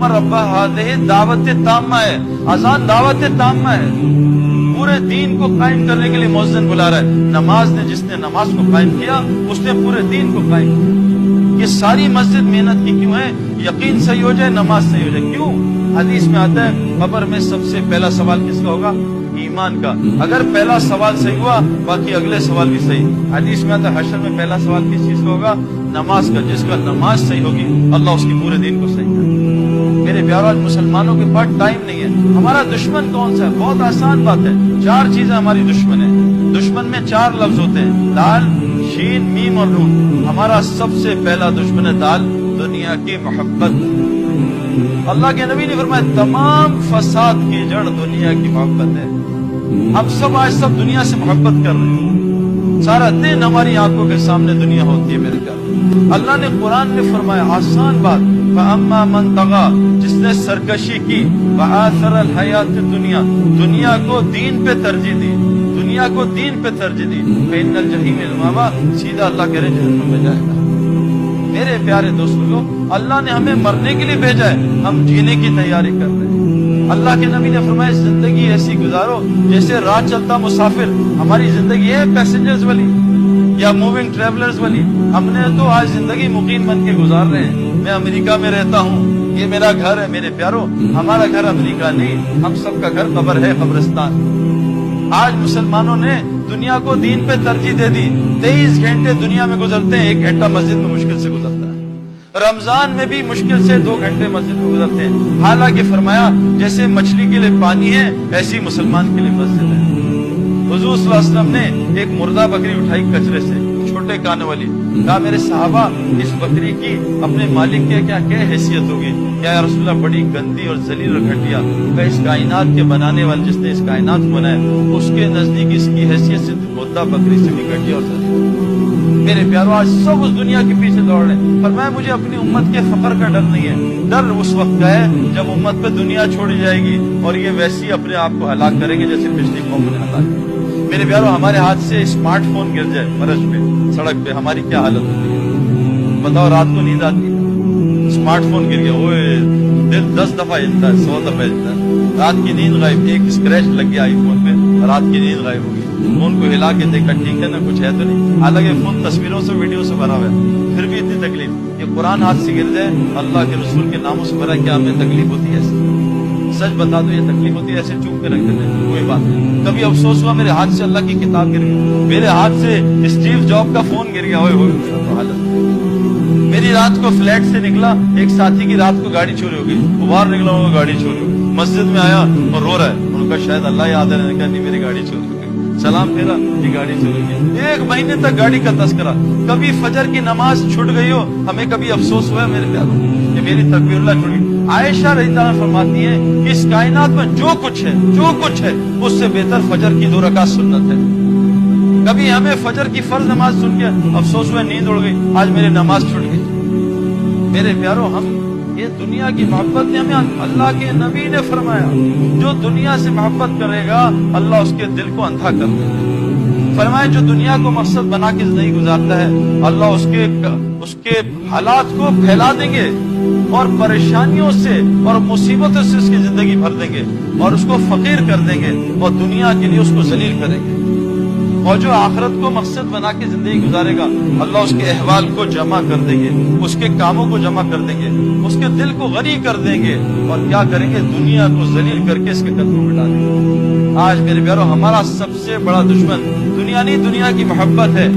رب ہذہ دعوت تامہ ہے، اذان دعوت تامہ ہے، پورے دین کو قائم کرنے کے لیے مؤذن بلا رہا ہے۔ نماز نے، جس نے نماز کو قائم کیا اس نے پورے دین کو قائم کیا۔ یہ ساری مسجد محنت کی کیوں ہے؟ یقین صحیح ہو جائے، نماز صحیح ہو جائے۔ کیوں؟ حدیث میں آتا ہے قبر میں سب سے پہلا سوال کس کا ہوگا؟ ایمان کا۔ اگر پہلا سوال صحیح ہوا باقی اگلے سوال بھی صحیح۔ حدیث میں آتا ہے حشر میں پہلا سوال کس چیز کا ہوگا؟ نماز کا۔ جس کا نماز صحیح ہوگی اللہ اس کی پورے دین کو صحیح کرے۔ میرے پیارو، آج مسلمانوں کے پاس ٹائم نہیں ہے۔ ہمارا دشمن کون سا ہے؟ بہت آسان بات ہے، 4 چیزیں ہماری دشمن ہیں۔ دشمن میں 4 لفظ ہوتے ہیں، دال، شین، میم اور نون۔ ہمارا سب سے پہلا دشمن ہے دال، دنیا کی محبت۔ اللہ کے نبی نے فرمایا تمام فساد کی جڑ دنیا کی محبت ہے۔ ہم سب آج سب دنیا سے محبت کر رہے ہیں، سارا دن ہماری آنکھوں کے سامنے دنیا ہوتی ہے۔ میرے پیارو، اللہ نے قرآن میں فرمایا آسان بات، فَأَمَّا مَنْ طَغَىٰ، جس نے سرکشی کی، وَآثَرَ الْحَيَاةَ الدُّنْيَا، دنیا کو دین پہ ترجیح دی، دنیا کو دین پہ ترجیح دی، فَإِنَّ الْجَحِيمَ الْمَأْوَىٰ، سیدھا اللہ کہہ رہے جہنم میں جائے گا۔ میرے پیارے دوستوں، اللہ نے ہمیں مرنے کے لیے بھیجا ہے، ہم جینے کی تیاری کر رہے ہیں۔ اللہ کے نبی نے فرمایا زندگی ایسی گزارو جیسے راہ چلتا مسافر۔ ہماری زندگی ہے پیسنجرز والی یا موونگ ٹریولرز والی؟ ہم نے تو آج زندگی مقیم بن کے گزار رہے ہیں۔ میں امریکہ میں رہتا ہوں، یہ میرا گھر ہے۔ میرے پیارو، ہمارا گھر امریکہ نہیں، ہم سب کا گھر قبر ہے، قبرستان۔ آج مسلمانوں نے دنیا کو دین پہ ترجیح دے دی۔ 23 گھنٹے دنیا میں گزرتے ہیں، 1 گھنٹہ مسجد میں مشکل سے گزرتا ہے۔ رمضان میں بھی مشکل سے 2 گھنٹے مسجد میں گزرتے ہیں۔ حالانکہ فرمایا جیسے مچھلی کے لیے پانی ہے ایسی مسلمان کے لیے مسجد ہے۔ حضور صلی اللہ علیہ وسلم نے ایک مردہ بکری اٹھائی کچرے سے، چھوٹے کان والی، کہا میرے صحابہ اس بکری کی اپنے مالک کے کیا حیثیت ہوگی؟ کیا یا رسول اللہ بڑی گندی اور ذلیل اور گھٹیا؟ کہ اس کائنات کے بنانے والے، جس نے اس کائنات کو بنایا، اس کے نزدیک اس کی حیثیت سے مردہ بکری سے بھی گھٹیا اور ذلیل۔ میرے پیارو، آج سب اس دنیا کے پیچھے دوڑ رہے ہیں، پر میں مجھے اپنی امت کے فخر کا ڈر نہیں ہے۔ ڈر اس وقت کا ہے جب امت پہ دنیا چھوڑی جائے گی اور یہ ویسی اپنے آپ کو ہلاک کریں گے جیسے پچھلی قوم نے ہلاک کیا۔ میرے پیارو، ہمارے ہاتھ سے اسمارٹ فون گر جائے فرش پہ، سڑک پہ، ہماری کیا حالت ہوتی ہے؟ بتاؤ، رات کو نیند آتی ہے؟ اسمارٹ فون گر گیا، اوئے دل 10 دفعہ ہلتا ہے، 100 دفعہ ہلتا ہے، رات کی نیند غائب۔ ایک اسکریچ لگ گیا آئی فون پہ، رات کی نیند غائب ہو گئی۔ فون کو ہلا کے دیکھا، ٹھیک ہے نا، کچھ ہے تو نہیں؟ حالانکہ فون تصویروں سے، ویڈیو سے بھرا ہوا ہے، پھر بھی اتنی تکلیف۔ یہ قرآن ہاتھ سے گر جائے، اللہ کے رسول کے ناموں سے بھرا، کیا ہمیں تکلیف ہوتی ہے؟ سچ بتا دو، یہ تکلیف ہوتی ہے؟ ایسے چوپ کے رکھ دیتے ہیں، کوئی بات نہیں۔ کبھی افسوس ہوا میرے ہاتھ سے اللہ کی کتاب گر گئی، میرے ہاتھ سے اسٹیو جاب کا فون گر گیا، حالت۔ میری رات کو فلیٹ سے نکلا، ایک ساتھی کی رات کو گاڑی چوری ہو گئی، وہ باہر نکلا، ان کو گاڑی چوری ہو گئی، مسجد میں آیا اور رو رہا ہے، ان کا شاید اللہ یاد ہے، کہا نہیں میری گاڑی چوری ہو گئی، سلام پھیرا، یہ گاڑی چوری ہو گئی۔ 1 مہینے تک گاڑی کا تذکرہ۔ کبھی فجر کی نماز چھوٹ گئی ہو، ہمیں کبھی افسوس ہوا ہے میرے پیاروں کہ میری تکبیر اللہ چھوٹ گئی؟ عائشہ رضی اللہ عنہا فرماتی ہیں کہ اس کائنات میں جو کچھ ہے اس سے بہتر فجر کی 2 رکعت سنت ہے۔ کبھی ہمیں فجر کی فرض نماز سن کے افسوس ہوا، نیند اڑ گئی، آج میری نماز چھوٹ گئی۔ میرے پیارو، ہم یہ دنیا کی محبت نے ہمیں، اللہ کے نبی نے فرمایا جو دنیا سے محبت کرے گا اللہ اس کے دل کو اندھا کر دے گا۔ فرمایا جو دنیا کو مقصد بنا کے زندگی گزارتا ہے اللہ اس کے حالات کو پھیلا دیں گے اور پریشانیوں سے اور مصیبتوں سے اس کی زندگی بھر دیں گے اور اس کو فقیر کر دیں گے اور دنیا کے لیے اس کو ذلیل کریں گے۔ اور جو آخرت کو مقصد بنا کے زندگی گزارے گا اللہ اس کے احوال کو جمع کر دیں گے، اس کے کاموں کو جمع کر دیں گے، اس کے دل کو غنی کر دیں گے اور کیا کریں گے؟ دنیا کو ذلیل کر کے اس کے قدموں میں ڈالیں گے۔ آج میرے پیارو، ہمارا سب سے بڑا دشمن دنیا نہیں، دنیا کی محبت ہے۔